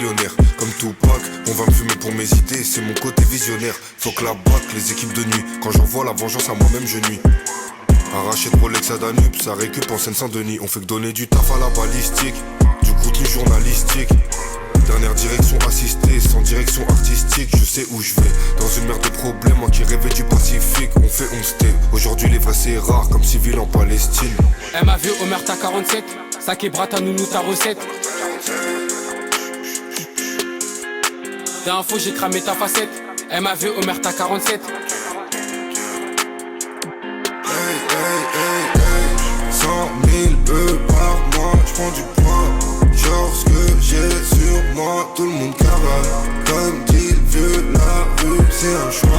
millionnaire. Comme Tupac, on va me fumer pour mes idées, c'est mon côté visionnaire. Faut que la bac, les équipes de nuit. Quand j'envoie la vengeance à moi-même, je nuis. Arraché de Rolex à Danube, ça récup en Seine-Saint-Denis. On fait que donner du taf à la balistique, du contenu journalistique. Dernière direction assistée, sans direction artistique. Je sais où je vais, dans une mer de problèmes. Moi qui rêvais du Pacifique, on fait 11 T. Aujourd'hui les vrais c'est rare, comme civil en Palestine. Elle m'a vu Omer ta 47, sac et brata nounou ta recette. Dernière fois j'ai cramé ta facette. Elle m'a vu Omer ta 47. 100 000 par mois, j'prends du poids. Genre ce que j'ai sur moi, tout le monde cavale. Comme dit le vieux, la rue c'est un choix.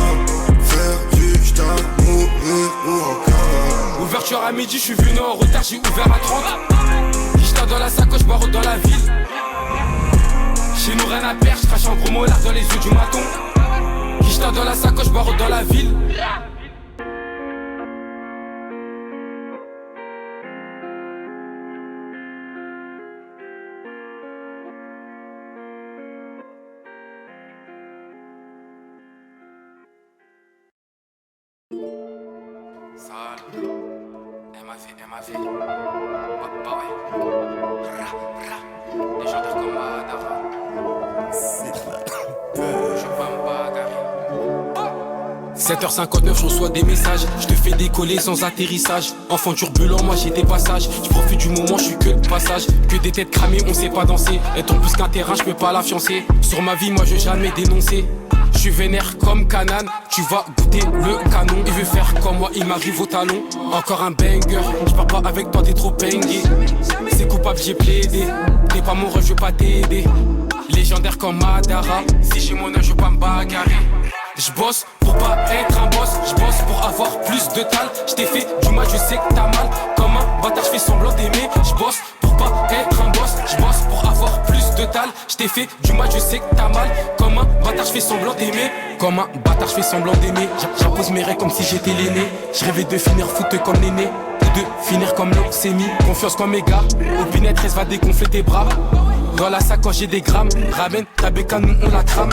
Faire du j't'as mourir ou en cavale. Ouverture à midi, je suis venu en retard, j'ai ouvert à 30. J't'ai dans la sacoche, barre dans la ville. Chez nous rien à perdre, j'crache un gros molar dans les yeux du maton. J't'ai dans la sacoche, barre dans la ville. Elle m'a fait. Bah ouais. Légendaire comme Madara. C'est de la peur. Je vais me bagarrer. 7h59, je reçois des messages. Je te fais décoller sans atterrissage. Enfant turbulent, moi j'ai des passages. Je profite du moment, je suis que de passage. Que des têtes cramées, on sait pas danser. Être en plus qu'un terrain, je peux pas la fiancer. Sur ma vie, moi je vais jamais dénoncer. Je suis vénère comme Canan, tu vas goûter le canon. Il veut faire comme moi, il m'arrive au talon. Encore un banger, je pars pas avec toi, t'es trop pengué. C'est coupable, j'ai plaidé. T'es pas mon ref, je veux pas t'aider. Légendaire comme Madara, si j'ai mon œil, je veux pas me bagarrer. J'bosse pour pas être un boss, j'bosse pour avoir plus de tal. J't'ai fait du mal, je sais que t'as mal. Comme un bâtard, j'fais semblant d'aimer. J'bosse pour pas être un boss, j'bosse pour avoir plus de tal. J't'ai fait du mal, je sais que t'as mal. Comme un bâtard, j'fais semblant d'aimer. Comme un bâtard, j'fais semblant d'aimer. J'impose mes règles comme si j'étais l'aîné. J'rêvais de finir foot comme l'aîné. Ou de finir comme l'oxémie. Confiance comme mes gars. Opinette, reste va dégonfler tes bras. Dans la sacoche, j'ai des grammes. Ramène ta bécane, nous on la crame.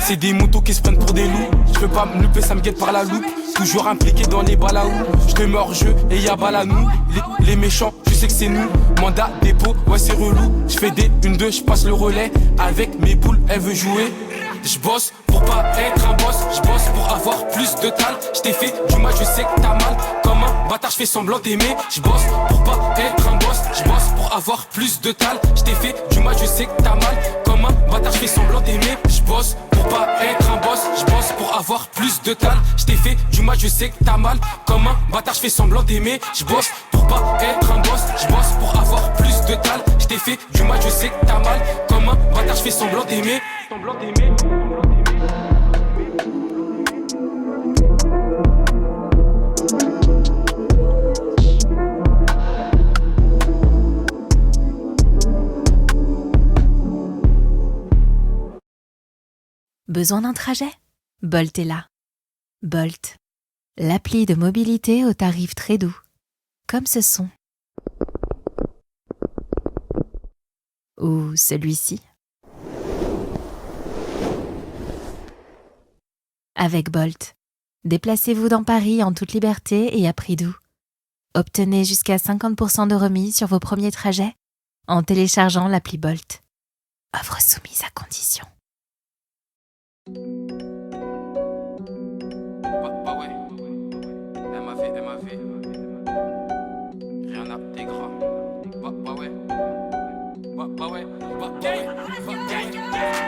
C'est des motos qui se prennent pour des loups. Je peux pas me louper, ça me guette par la loupe. Toujours impliqué dans les balaous. Je te mets hors jeu et y'a balle à nous. Les méchants, je sais que c'est nous. Mandat, dépôt, ouais c'est relou. Je fais des 1-2, je passe le relais. Avec mes poules, elle veut jouer. Je bosse pour pas être un boss. Je bosse pour avoir plus de tal. Je t'ai fait du mal, je sais que t'as mal. Comme un bâtard, je fais semblant d'aimer. Je bosse pour pas être un boss. Je bosse pour avoir plus de tal. Je t'ai fait du mal, je sais que t'as mal. Comme un bâtard, je fais semblant d'aimer. Je bosse pour pas être un boss. Je bosse pour avoir plus de tal. Je t'ai fait du mal, je sais que t'as mal. Comme un bâtard, je fais semblant d'aimer. Je bosse pour pas être un boss. Je bosse pour avoir plus de tal. Je t'ai fait du mal, je sais que t'as mal. Comme un bâtard, je fais semblant d'aimer. Besoin d'un trajet? Bolt est là. Bolt, l'appli de mobilité au tarif très doux, comme ce son. Ou celui-ci. Avec Bolt, déplacez-vous dans Paris en toute liberté et à prix doux. Obtenez jusqu'à 50% de remise sur vos premiers trajets en téléchargeant l'appli Bolt. Offre soumise à condition. Bah ouais, elle m'a fait. Rien à tes gras. Bah ouais.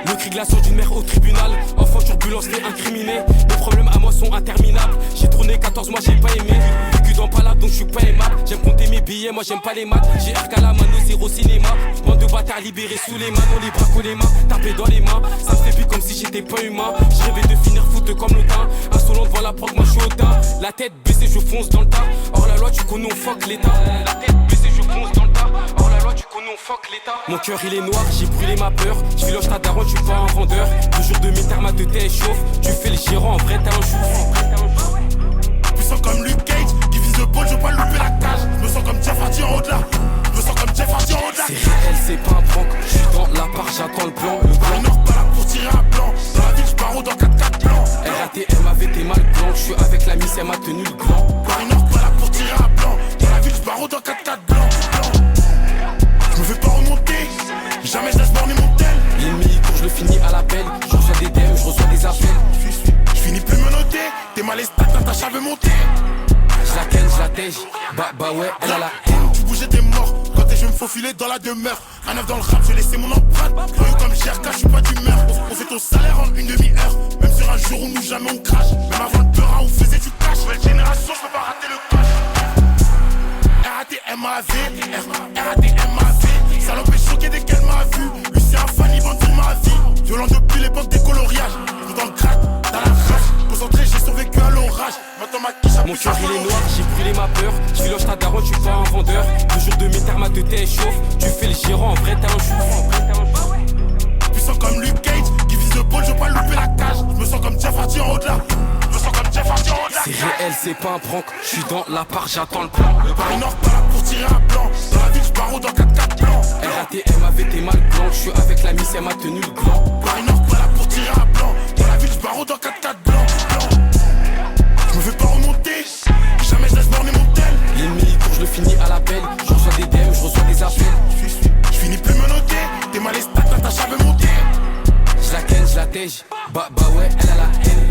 Le cri glaçant d'une mère au tribunal. Enfant turbulence, t'es incriminé. Les problèmes à moi sont interminables. J'ai tourné 14 mois, j'ai pas aimé. Vécu dans Palade donc je suis pas aimable. J'aime compter mes billets, moi j'aime pas les maths. J'ai RK la mano, zéro cinéma. Bande de bâtards libérés sous les mains. Non les bras collés les mains, tapés dans les mains. Ça me fait plus comme si j'étais pas humain. Je rêvais de finir foot comme l'autain. Insolent devant la prog, moi je suis au tas. La tête baissée, je fonce dans le tas. Hors la loi, tu connais, on fuck l'état. La tête baissée, je fonce dans le tas. Hors la loi, tu connais, on fuck l'état. Mon cœur il est noir, j'ai brûlé ma peur. Je filoche ta daronne, je suis pas un vendeur. 2 jours de mi-terme à te t'échauffe. Tu fais le gérant, en vrai t'es un chouf. Puissant comme Luke Cage, qui vise le bol, je veux pas louper la cage. Je me sens comme Jeff Hardy en haut de là. me sens comme Jeff Hardy en haut de la C'est réel, c'est pas un prank. J'suis dans l'appart, j'attends le plan. Le Paris Nord, pas là pour tirer un plan. Dans la ville, j'pars dans 4x4 blanc. RATM avait tes mal blanc. J'suis avec la miss, elle m'a tenu le gland. Paris Nord, pas là pour tirer un plan. Dans la ville, j'pars dans 4x4 blanc. Je me fais pas remonter. Jamais je laisse borner mon tel. L'ennemi court, je le finis à l'appel. Je reçois des DM, je reçois des appels. Je finis plus me noter. T'es mal estat, ta chave veut monter. Je la ken, je la tège. Bah ouais, elle a la haine. Tu bougeais des morts. Quand je vais me faufiler dans la demeure. Un œuf dans le rap, j'ai laissé mon empreinte. Curieux comme GRK, j'suis pas d'humeur. On fait ton salaire en une demi-heure. Même sur un jour où nous jamais on crache. Même avant le peur, on faisait du cash. Nouvelle génération, j'peux pas rater le coche. RATMAV, RATMAV. Salope est choqué dès qu'elle m'a vu. Lui c'est un fan, il vend sur ma vie. Violent depuis l'époque des coloriages. Tout dans le crack, dans la rage. Concentré, j'ai survécu à l'orage. Maintenant ma quiche a Mon cœur il est noir, j'ai brûlé ma peur. Tu loges ta daronne, tu pas un vendeur. Le jour de mes termes, ma tête chauffe. Tu fais le gérant, en vrai t'es un chouf. Puissant comme Luke Cage, qui vise le ball, je veux pas louper la cage. Je me sens comme Jeff Hardy en haut de la. Je me sens comme Jeff Hardy en haut de la. C'est réel, c'est pas un prank. J'suis dans l'appart, j'attends le plan. Paris Nord, pas là pour tirer un plan. Dans la ville, j'pars dans 4x4 blanc. RATM avait tes mal blanc. J'suis avec la miss, elle m'a tenu le gland. Paris Nord, pas là pour tirer un plan. Dans la ville, j'pars dans 4x4 blanc. Je me fais pas remonter. Jamais je laisse borner mon tel. L'ennemi court, je le finis à l'appel. Je reçois des DM, je reçois des appels. Je finis plus me noter. T'es mal estat, ta chave veut monter. Je la ken, je la tège. Bah ouais, elle a la haine.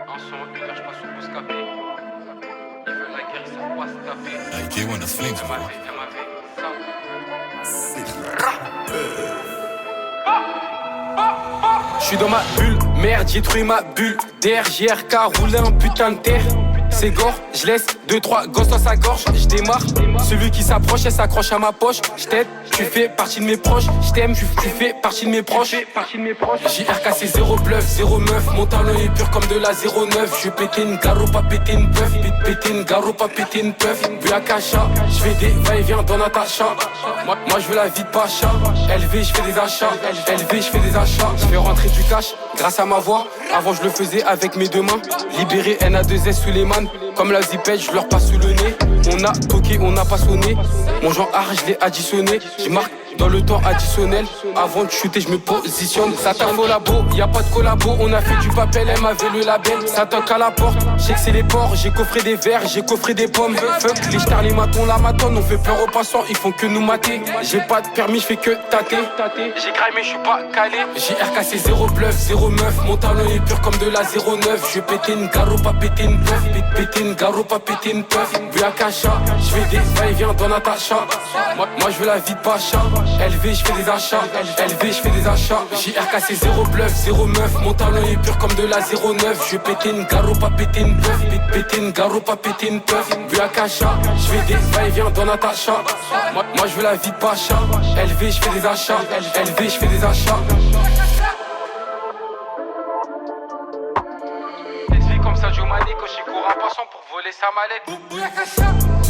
Un son, une heure, je passe au Bouscapé. Ils veulent la guerre, ils savent pas se taper. Hey, J1, that's flings, bro. J'suis dans ma bulle, merde, j'ai trouvé ma bulle. DRJRK, rouler un putain de terre. C'est gore, je laisse 2-3 gosses dans sa gorge. J'démarre, celui qui s'approche, elle s'accroche à ma poche. J't'aide, tu fais partie de mes proches. J't'aime, tu fais partie de mes proches. JRK c'est 0 bluff, 0 meuf. Mon talent est pur comme de la 09. Je péter une garo, pas péter une puff. Péter une garo, pas péter une puff. Vu la cacha, j'fais des va-et-vient dans Natacha. Moi je veux la vie de Pacha. LV, j'fais des achats. LV, j'fais des achats. J'fais rentrer du cash grâce à ma voix. Avant je le faisais avec mes deux mains. Libéré NA2S sous les man. Comme la zipette, je leur passe sous le nez. On a toqué, on n'a pas sonné. Mon genre art, je l'ai additionné. Je marque dans le temps additionnel. Avant de shooter, je me positionne. Ça tape au labo, y a pas de collabo. On a fait du papel, elle m'avait le label. Ça toque à la porte, je sais que c'est les porcs. J'ai coffré des verres, j'ai coffré des pommes. Fuck les stars, les matons, la matonne. On fait peur aux passants, ils font que nous mater. J'ai pas de permis, je fais que tâter. J'ai graillé, mais je suis pas calé. JRK c'est 0 bluff, 0 meuf. Mon talent est pur comme de la 09. Je vais péter une garo, pas péter une puff. Péter une garo, pas péter une puff. Vu la cacha, je fais des va-et-vient dans Natacha. Moi je veux la vie de Pacha. LV, je fais des achats. LV, je fais des achats. JRK c'est 0 bluff, 0 meuf. Mon talent est pur comme de la 09. Je vais péter une garo, pas péter une puff. Péter une garo, pas péter une puff. Vu la cacha, je fais des va-et-vient dans Natacha. Moi je veux la vie de Pacha. LV, je fais des achats. LV, je fais des achats. Comme ça, Joe Mané, quand j'y cours un passant pour voler sa mallette.